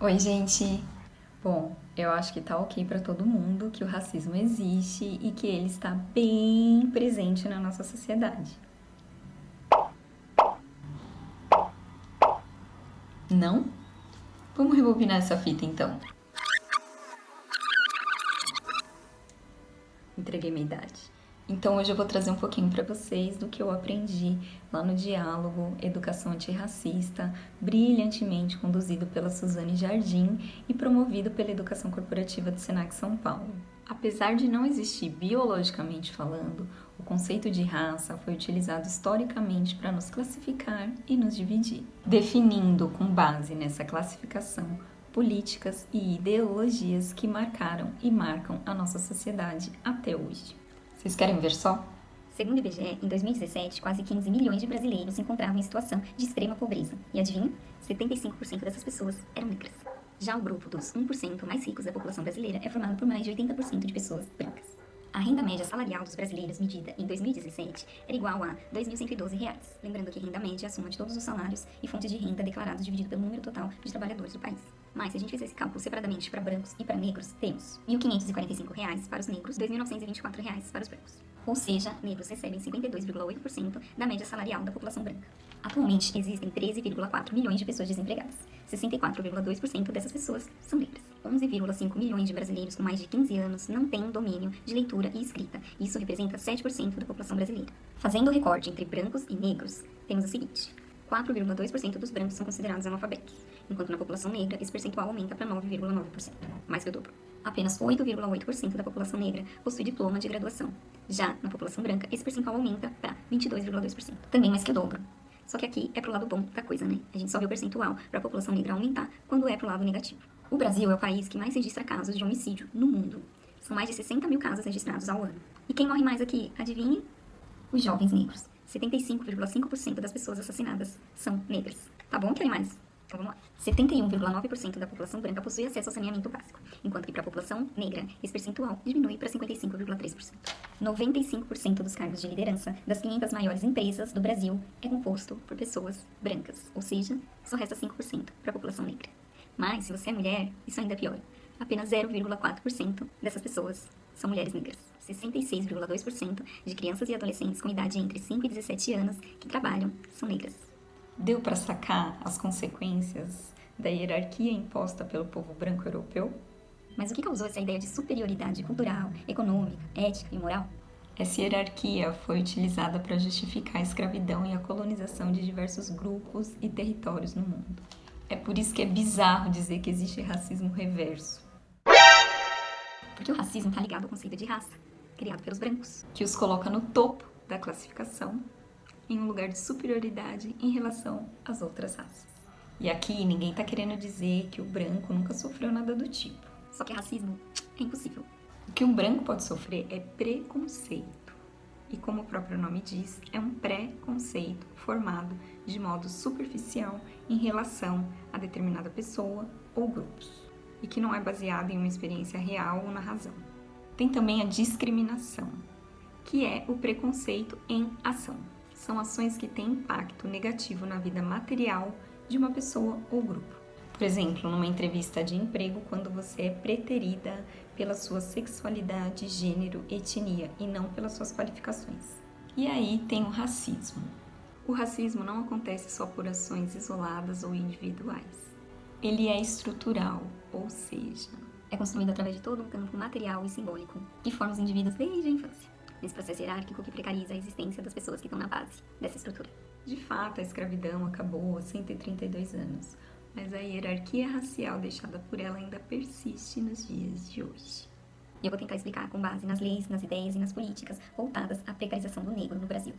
Oi, gente! Bom, eu acho que tá ok pra todo mundo que o racismo existe e que ele está bem presente na nossa sociedade. Não? Vamos rebobinar essa fita então. Entreguei minha idade. Então hoje eu vou trazer um pouquinho para vocês do que eu aprendi lá no Diálogo Educação Antirracista, brilhantemente conduzido pela Suzane Jardim e promovido pela Educação Corporativa do Senac São Paulo. Apesar de não existir biologicamente falando, o conceito de raça foi utilizado historicamente para nos classificar e nos dividir, definindo com base nessa classificação políticas e ideologias que marcaram e marcam a nossa sociedade até hoje. Vocês querem ver só? Segundo o IBGE, em 2017, quase 15 milhões de brasileiros se encontravam em situação de extrema pobreza. E adivinha? 75% dessas pessoas eram negras. Já o grupo dos 1% mais ricos da população brasileira é formado por mais de 80% de pessoas brancas. A renda média salarial dos brasileiros, medida em 2017, era igual a R$ 2.112. Lembrando que renda média é a soma de todos os salários e fontes de renda declarados dividido pelo número total de trabalhadores do país. Mas, se a gente fizer esse cálculo separadamente para brancos e para negros, temos R$ 1.545 para os negros, R$ 2.924 para os brancos. Ou seja, negros recebem 52,8% da média salarial da população branca. Atualmente, existem 13,4 milhões de pessoas desempregadas. 64,2% dessas pessoas são negras. 11,5 milhões de brasileiros com mais de 15 anos não têm domínio de leitura e escrita. Isso representa 7% da população brasileira. Fazendo o recorte entre brancos e negros, temos o seguinte: 4,2% dos brancos são considerados analfabetos, enquanto na população negra esse percentual aumenta para 9,9%, mais que o dobro. Apenas 8,8% da população negra possui diploma de graduação. Já na população branca, esse percentual aumenta para 22,2%, também mais que o dobro. Só que aqui é pro lado bom da coisa, né? A gente só vê o percentual para a população negra aumentar quando é pro lado negativo. O Brasil é o país que mais registra casos de homicídio no mundo. São mais de 60 mil casos registrados ao ano. E quem morre mais aqui, adivinhe? Os jovens negros. 75,5% das pessoas assassinadas são negras. Tá bom, querem mais? Então vamos lá. 71,9% da população branca possui acesso ao saneamento básico, enquanto que para a população negra, esse percentual diminui para 55,3%. 95% dos cargos de liderança das 500 maiores empresas do Brasil é composto por pessoas brancas, ou seja, só resta 5% para a população negra. Mas, se você é mulher, isso ainda é pior. Apenas 0,4% dessas pessoas são mulheres negras. 66,2% de crianças e adolescentes com idade entre 5 e 17 anos que trabalham são negras. Deu para sacar as consequências da hierarquia imposta pelo povo branco europeu? Mas o que causou essa ideia de superioridade cultural, econômica, ética e moral? Essa hierarquia foi utilizada para justificar a escravidão e a colonização de diversos grupos e territórios no mundo. É por isso que é bizarro dizer que existe racismo reverso. Porque o racismo está ligado ao conceito de raça, criado pelos brancos, que os coloca no topo da classificação, em um lugar de superioridade em relação às outras raças. E aqui ninguém está querendo dizer que o branco nunca sofreu nada do tipo. Só que racismo é impossível. O que um branco pode sofrer é preconceito. E como o próprio nome diz, é um pré-conceito formado de modo superficial em relação a determinada pessoa ou grupos, e que não é baseado em uma experiência real ou na razão. Tem também a discriminação, que é o preconceito em ação. São ações que têm impacto negativo na vida material de uma pessoa ou grupo. Por exemplo, numa entrevista de emprego, quando você é preterida pela sua sexualidade, gênero, etnia e não pelas suas qualificações. E aí tem o racismo. O racismo não acontece só por ações isoladas ou individuais. Ele é estrutural, ou seja, é construído através de todo um campo material e simbólico que forma os indivíduos desde a infância, nesse processo hierárquico que precariza a existência das pessoas que estão na base dessa estrutura. De fato, a escravidão acabou há 132 anos, mas a hierarquia racial deixada por ela ainda persiste nos dias de hoje. E eu vou tentar explicar com base nas leis, nas ideias e nas políticas voltadas à precarização do negro no Brasil.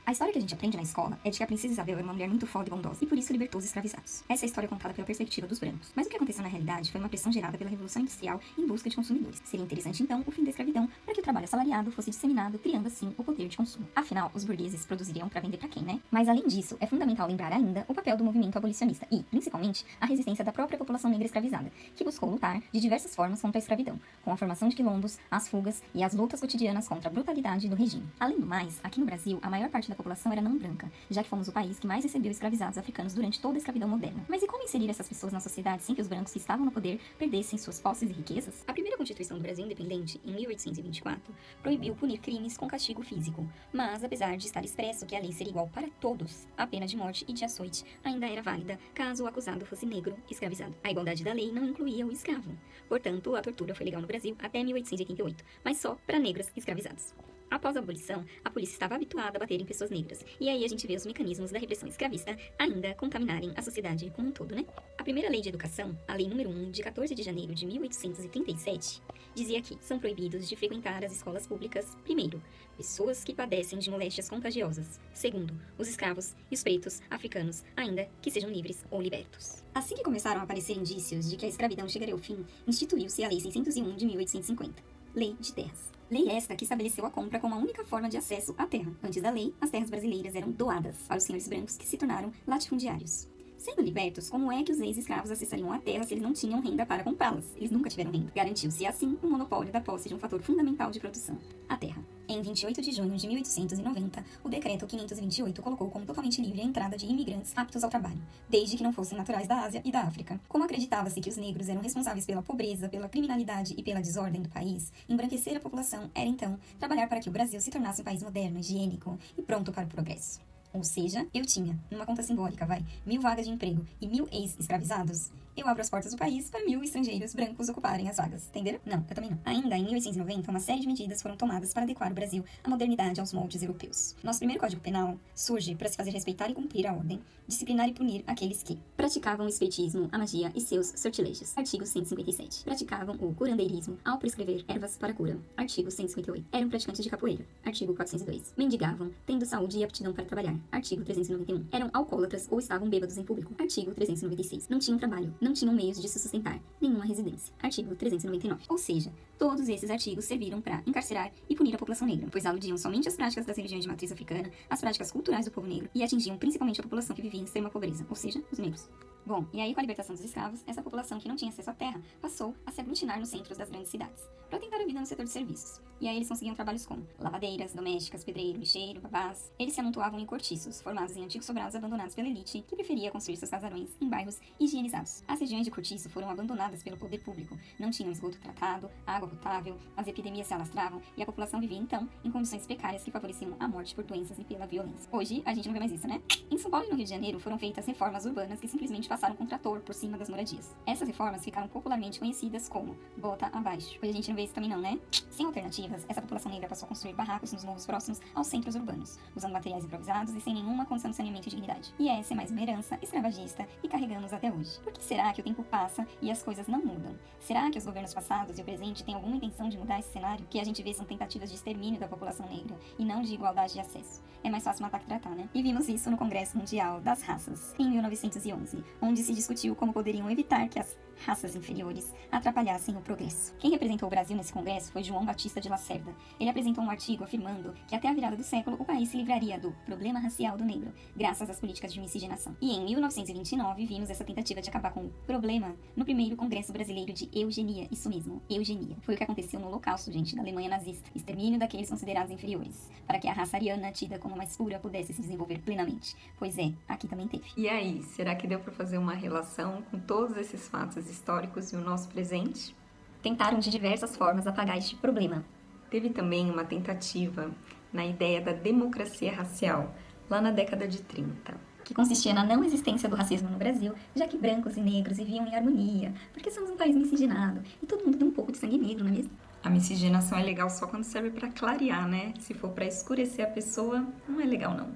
A história que a gente aprende na escola é de que a princesa Isabel era uma mulher muito foda e bondosa e por isso libertou os escravizados. Essa é a história contada pela perspectiva dos brancos. Mas o que aconteceu na realidade foi uma pressão gerada pela Revolução Industrial em busca de consumidores. Seria interessante então o fim da escravidão para que o trabalho assalariado fosse disseminado, criando assim o poder de consumo. Afinal, os burgueses produziriam para vender para quem, né? Mas além disso, é fundamental lembrar ainda o papel do movimento abolicionista e, principalmente, a resistência da própria população negra escravizada, que buscou lutar de diversas formas contra a escravidão, com a formação de quilombos, as fugas e as lutas cotidianas contra a brutalidade do regime. Além do mais, aqui no Brasil, a maior parte da população era não branca, já que fomos o país que mais recebeu escravizados africanos durante toda a escravidão moderna. Mas e como inserir essas pessoas na sociedade sem que os brancos que estavam no poder perdessem suas posses e riquezas? A primeira Constituição do Brasil independente, em 1824, proibiu punir crimes com castigo físico, mas apesar de estar expresso que a lei seria igual para todos, a pena de morte e de açoite ainda era válida caso o acusado fosse negro escravizado. A igualdade da lei não incluía o escravo. Portanto, a tortura foi legal no Brasil até 1888, mas só para negros escravizados. Após a abolição, a polícia estava habituada a bater em pessoas negras, e aí a gente vê os mecanismos da repressão escravista ainda contaminarem a sociedade como um todo, né? A primeira lei de educação, a Lei número 1, de 14 de janeiro de 1837, dizia que são proibidos de frequentar as escolas públicas, primeiro, pessoas que padecem de moléstias contagiosas, segundo, os escravos e os pretos africanos, ainda que sejam livres ou libertos. Assim que começaram a aparecer indícios de que a escravidão chegaria ao fim, instituiu-se a Lei 601 de 1850, Lei de Terras. Lei esta que estabeleceu a compra como a única forma de acesso à terra. Antes da lei, as terras brasileiras eram doadas para os senhores brancos que se tornaram latifundiários. Sendo libertos, como é que os ex-escravos acessariam a terra se eles não tinham renda para comprá-las? Eles nunca tiveram renda. Garantiu-se, assim, o monopólio da posse de um fator fundamental de produção, a terra. Em 28 de junho de 1890, o Decreto 528 colocou como totalmente livre a entrada de imigrantes aptos ao trabalho, desde que não fossem naturais da Ásia e da África. Como acreditava-se que os negros eram responsáveis pela pobreza, pela criminalidade e pela desordem do país, embranquecer a população era, então, trabalhar para que o Brasil se tornasse um país moderno, higiênico e pronto para o progresso. Ou seja, eu tinha, numa conta simbólica, 1.000 vagas de emprego e 1.000 ex-escravizados, eu abro as portas do país para 1.000 estrangeiros brancos ocuparem as vagas. Entenderam? Não, eu também não. Ainda em 1890, uma série de medidas foram tomadas para adequar o Brasil à modernidade aos moldes europeus. Nosso primeiro Código Penal surge para se fazer respeitar e cumprir a ordem, disciplinar e punir aqueles que praticavam o espiritismo, a magia e seus sortilégios. Artigo 157. Praticavam o curandeirismo ao prescrever ervas para cura. Artigo 158. Eram praticantes de capoeira. Artigo 402. Mendigavam, tendo saúde e aptidão para trabalhar. Artigo 391. Eram alcoólatras ou estavam bêbados em público. Artigo 396. Não tinham trabalho, não tinham meios de se sustentar, nenhuma residência. Artigo 399. Ou seja, todos esses artigos serviram para encarcerar e punir a população negra, pois aludiam somente às práticas das religiões de matriz africana, às práticas culturais do povo negro e atingiam principalmente a população que vivia em extrema pobreza, ou seja, os negros. Bom, e aí com a libertação dos escravos, essa população que não tinha acesso à terra passou a se aglutinar nos centros das grandes cidades, para tentar a vida no setor de serviços. E aí eles conseguiam trabalhos como lavadeiras, domésticas, pedreiro, lixeiro, babás. Eles se amontoavam em cortiços, formados em antigos sobrados abandonados pela elite, que preferia construir seus casarões em bairros higienizados. As regiões de cortiço foram abandonadas pelo poder público, não tinham esgoto tratado, água potável, as epidemias se alastravam e a população vivia então em condições precárias que favoreciam a morte por doenças e pela violência. Hoje, a gente não vê mais isso, né? Em São Paulo e no Rio de Janeiro foram feitas reformas urbanas que simplesmente passaram com trator por cima das moradias. Essas reformas ficaram popularmente conhecidas como bota abaixo. Hoje a gente não vê isso também não, né? Sem alternativas, essa população negra passou a construir barracos nos morros próximos aos centros urbanos, usando materiais improvisados e sem nenhuma condição de saneamento e dignidade. E essa é mais uma herança escravagista e carregamos até hoje. Por que será que o tempo passa e as coisas não mudam? Será que os governos passados e o presente têm alguma intenção de mudar esse cenário? Que a gente vê são tentativas de extermínio da população negra e não de igualdade de acesso. É mais fácil matar que tratar, né? E vimos isso no Congresso Mundial das Raças, em 1911, onde se discutiu como poderiam evitar que as raças inferiores atrapalhassem o progresso. Quem representou o Brasil nesse congresso foi João Batista de Lacerda. Ele apresentou um artigo afirmando que até a virada do século o país se livraria do problema racial do negro, graças às políticas de miscigenação. E em 1929 vimos essa tentativa de acabar com o problema no primeiro Congresso Brasileiro de Eugenia. Isso mesmo, eugenia. Foi o que aconteceu no Holocausto, gente, da Alemanha nazista. Extermínio daqueles considerados inferiores, para que a raça ariana, tida como mais pura, pudesse se desenvolver plenamente. Pois é, aqui também teve. E aí, será que deu para fazer uma relação com todos esses fatos históricos e o nosso presente? Tentaram de diversas formas apagar este problema. Teve também uma tentativa na ideia da democracia racial, lá na década de 30. Que consistia na não existência do racismo no Brasil, já que brancos e negros viviam em harmonia, porque somos um país miscigenado e todo mundo tem um pouco de sangue negro, não é mesmo? A miscigenação é legal só quando serve para clarear, né? Se for para escurecer a pessoa, não é legal não.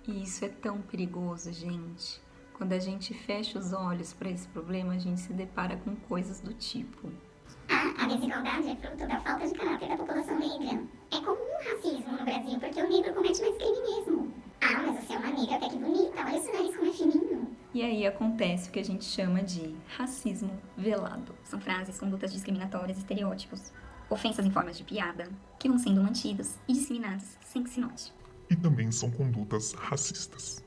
E isso é tão perigoso, gente. Quando a gente fecha os olhos para esse problema, a gente se depara com coisas do tipo: a desigualdade é fruto da falta de caráter da população negra. É comum racismo no Brasil porque o negro comete mais crime mesmo. Mas você é uma negra até que bonita, olha esse nariz como é fininho. E aí acontece o que a gente chama de racismo velado. São frases, condutas discriminatórias, estereótipos, ofensas em formas de piada, que vão sendo mantidos e disseminados sem que se note. E também são condutas racistas.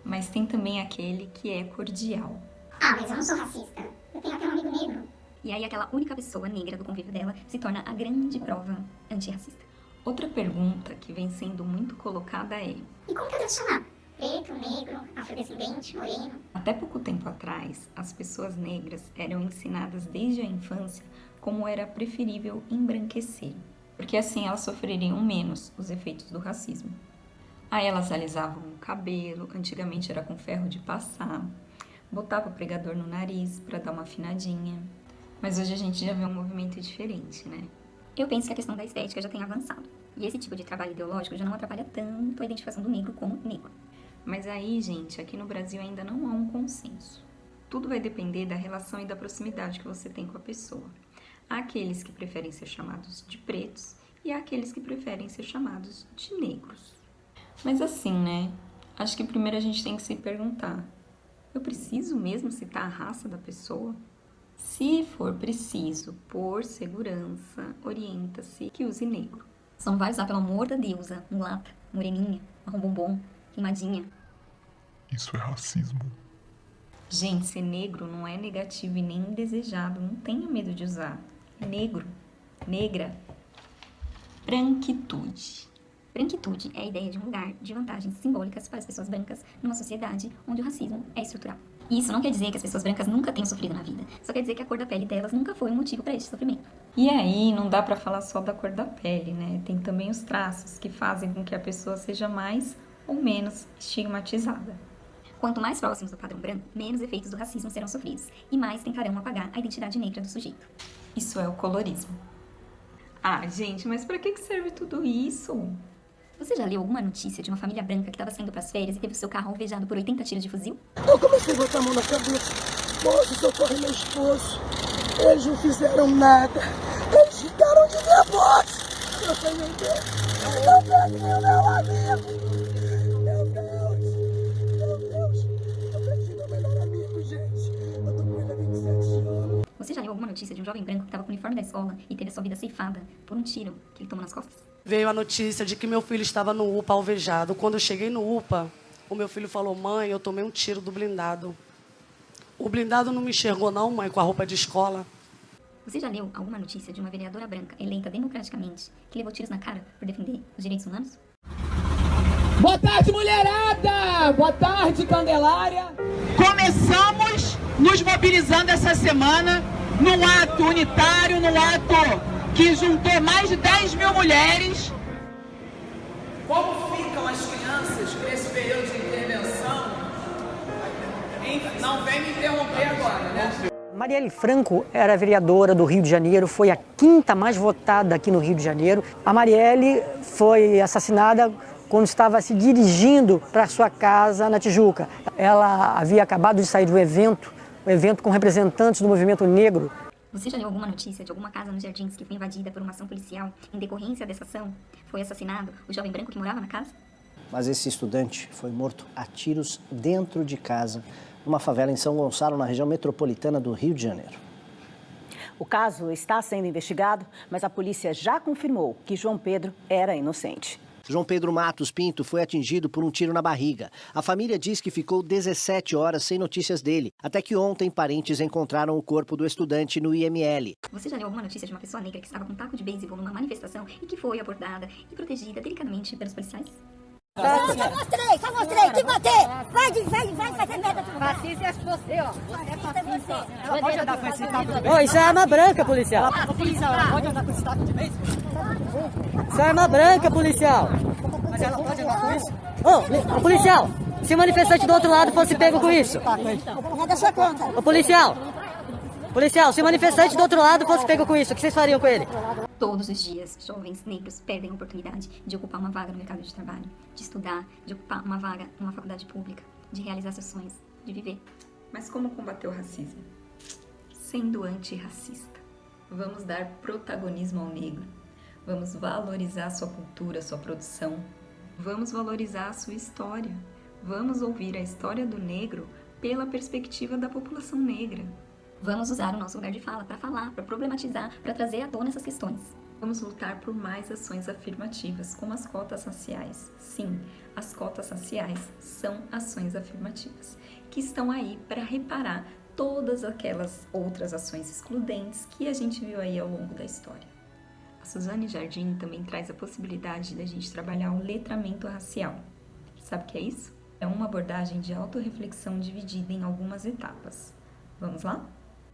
Mas tem também aquele que é cordial. Mas eu não sou racista. Eu tenho até um amigo negro. E aí aquela única pessoa negra do convívio dela se torna a grande prova antirracista. Outra pergunta que vem sendo muito colocada é: E como que eu devo chamar? Preto, negro, afrodescendente, moreno? até pouco tempo atrás, as pessoas negras eram ensinadas desde a infância como era preferível embranquecer, porque assim elas sofreriam menos os efeitos do racismo. Aí elas alisavam o cabelo, antigamente era com ferro de passar, botava o pregador no nariz para dar uma afinadinha. Mas hoje a gente já vê um movimento diferente, né? Eu penso que a questão da estética já tem avançado. E esse tipo de trabalho ideológico já não atrapalha tanto a identificação do negro como negro. Mas aí, gente, aqui no Brasil ainda não há um consenso. Tudo vai depender da relação e da proximidade que você tem com a pessoa. Há aqueles que preferem ser chamados de pretos e há aqueles que preferem ser chamados de negros. Mas assim, né? Acho que primeiro a gente tem que se perguntar: eu preciso mesmo citar a raça da pessoa? Se for preciso, por segurança, orienta-se que use negro. Só não vai usar, pelo amor da deusa, mulata, moreninha, marrom bombom, queimadinha. Isso é racismo. Gente, ser negro não é negativo e nem indesejado, não tenha medo de usar. Negro, negra, branquitude. Branquitude é a ideia de um lugar de vantagens simbólicas para as pessoas brancas numa sociedade onde o racismo é estrutural. E isso não quer dizer que as pessoas brancas nunca tenham sofrido na vida, só quer dizer que a cor da pele delas nunca foi um motivo para esse sofrimento. E aí, não dá pra falar só da cor da pele, né? Tem também os traços que fazem com que a pessoa seja mais ou menos estigmatizada. Quanto mais próximos do padrão branco, menos efeitos do racismo serão sofridos e mais tentarão apagar a identidade negra do sujeito. Isso é o colorismo. Ah, gente, mas pra que serve tudo isso? Você já leu alguma notícia de uma família branca que estava saindo para as férias e teve o seu carro alvejado por 80 tiros de fuzil? Eu comecei a botar a mão na cabeça. Moço, socorre meu esposo. Eles não fizeram nada. Eles ficaram de nervosos. Eu falei, meu Deus. Eu perdi o meu amigo. Meu Deus. Eu perdi meu melhor amigo, gente. Eu tô com ele há 27 anos. Você já leu alguma notícia de um jovem branco que estava com o uniforme da escola e teve a sua vida ceifada por um tiro que ele tomou nas costas? Veio a notícia de que meu filho estava no UPA alvejado. Quando eu cheguei no UPA, o meu filho falou: mãe, eu tomei um tiro do blindado. O blindado não me enxergou não, mãe, com a roupa de escola. Você já leu alguma notícia de uma vereadora branca eleita democraticamente que levou tiros na cara por defender os direitos humanos? Boa tarde, mulherada! Boa tarde, Candelária! Começamos nos mobilizando essa semana num ato unitário, num ato que juntou mais de 10 mil mulheres. Como ficam as crianças com esse período de intervenção? Não vem me interromper agora, né? Marielle Franco era vereadora do Rio de Janeiro, foi a 5ª mais votada aqui no Rio de Janeiro. A Marielle foi assassinada quando estava se dirigindo para sua casa na Tijuca. Ela havia acabado de sair do evento com representantes do movimento negro. Você já leu alguma notícia de alguma casa nos Jardins que foi invadida por uma ação policial? Em decorrência dessa ação, foi assassinado o jovem branco que morava na casa? Mas esse estudante foi morto a tiros dentro de casa, numa favela em São Gonçalo, na região metropolitana do Rio de Janeiro. O caso está sendo investigado, mas a polícia já confirmou que João Pedro era inocente. João Pedro Matos Pinto foi atingido por um tiro na barriga. A família diz que ficou 17 horas sem notícias dele, até que ontem parentes encontraram o corpo do estudante no IML. Você já leu alguma notícia de uma pessoa negra que estava com um taco de beisebol numa manifestação e que foi abordada e protegida delicadamente pelos policiais? Só mostrei, que bater! Vai fazer merda tudo. Fascista é você, ó. Você é fascista. Ela pode andar com esse taco? Ô, isso é arma branca, policial. Policial, ela pode andar com esse taco de beisebol? Isso é arma branca, policial. Mas ela pode andar com isso? Ô, policial, se o manifestante do outro lado fosse pego com isso? É da sua conta. Ô, policial, se o manifestante do outro lado fosse pego com isso, o que vocês fariam com ele? Todos os dias, jovens negros perdem a oportunidade de ocupar uma vaga no mercado de trabalho, de estudar, de ocupar uma vaga numa faculdade pública, de realizar seus sonhos, de viver. Mas como combater o racismo? Sendo antirracista. Vamos dar protagonismo ao negro. Vamos valorizar sua cultura, sua produção. Vamos valorizar a sua história. Vamos ouvir a história do negro pela perspectiva da população negra. Vamos usar o nosso lugar de fala para falar, para problematizar, para trazer à tona essas questões. Vamos lutar por mais ações afirmativas, como as cotas raciais. Sim, as cotas raciais são ações afirmativas, que estão aí para reparar todas aquelas outras ações excludentes que a gente viu aí ao longo da história. A Suzane Jardim também traz a possibilidade da gente trabalhar o letramento racial. Sabe o que é isso? É uma abordagem de autorreflexão dividida em algumas etapas. Vamos lá?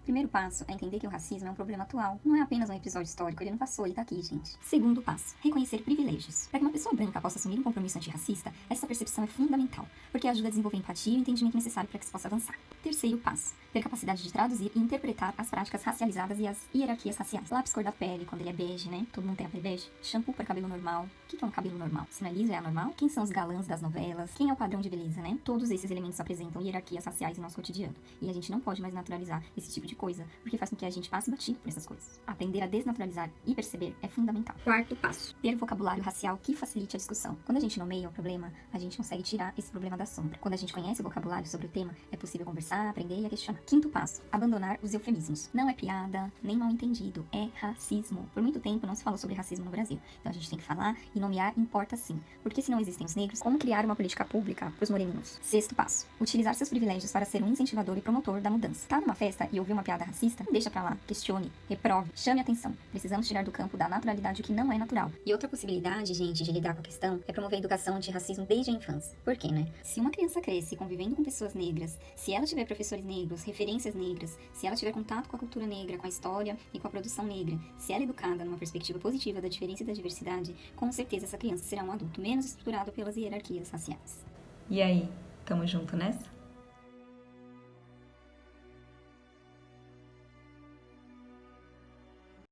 Primeiro passo é entender que o racismo é um problema atual. Não é apenas um episódio histórico, ele não passou, ele tá aqui, gente. Segundo passo, reconhecer privilégios. Para que uma pessoa branca possa assumir um compromisso antirracista, essa percepção é fundamental, porque ajuda a desenvolver empatia e o entendimento necessário para que se possa avançar. Terceiro passo, ter capacidade de traduzir e interpretar as práticas racializadas e as hierarquias raciais. Lápis cor da pele, quando ele é bege, né? Todo mundo tem a pele bege. Shampoo para cabelo normal. O que é um cabelo normal? Se não é liso, é anormal? Quem são os galãs das novelas? Quem é o padrão de beleza, né? Todos esses elementos apresentam hierarquias raciais em nosso cotidiano. E a gente não pode mais naturalizar esse tipo de coisa, porque faz com que a gente passe batido por essas coisas. Aprender a desnaturalizar e perceber é fundamental. Quarto passo, ter vocabulário racial que facilite a discussão. Quando a gente nomeia o problema, a gente consegue tirar esse problema da sombra. Quando a gente conhece o vocabulário sobre o tema, é possível conversar, aprender e a questionar. Quinto passo, abandonar os eufemismos. Não é piada, nem mal entendido, é racismo. Por muito tempo não se falou sobre racismo no Brasil. Então a gente tem que falar e nomear importa sim. Porque se não existem os negros, como criar uma política pública para os moreninhos? Sexto passo, utilizar seus privilégios para ser um incentivador e promotor da mudança. Tá numa festa e ouvir uma piada racista? Deixa pra lá, questione, reprove, chame atenção. Precisamos tirar do campo da naturalidade o que não é natural. E outra possibilidade, gente, de lidar com a questão é promover a educação antirracismo desde a infância. Por quê, né? Se uma criança cresce convivendo com pessoas negras, se ela tiver professores negros, referências negras, se ela tiver contato com a cultura negra, com a história e com a produção negra, se ela é educada numa perspectiva positiva da diferença e da diversidade, com certeza essa criança será um adulto menos estruturado pelas hierarquias raciais. E aí, tamo junto nessa?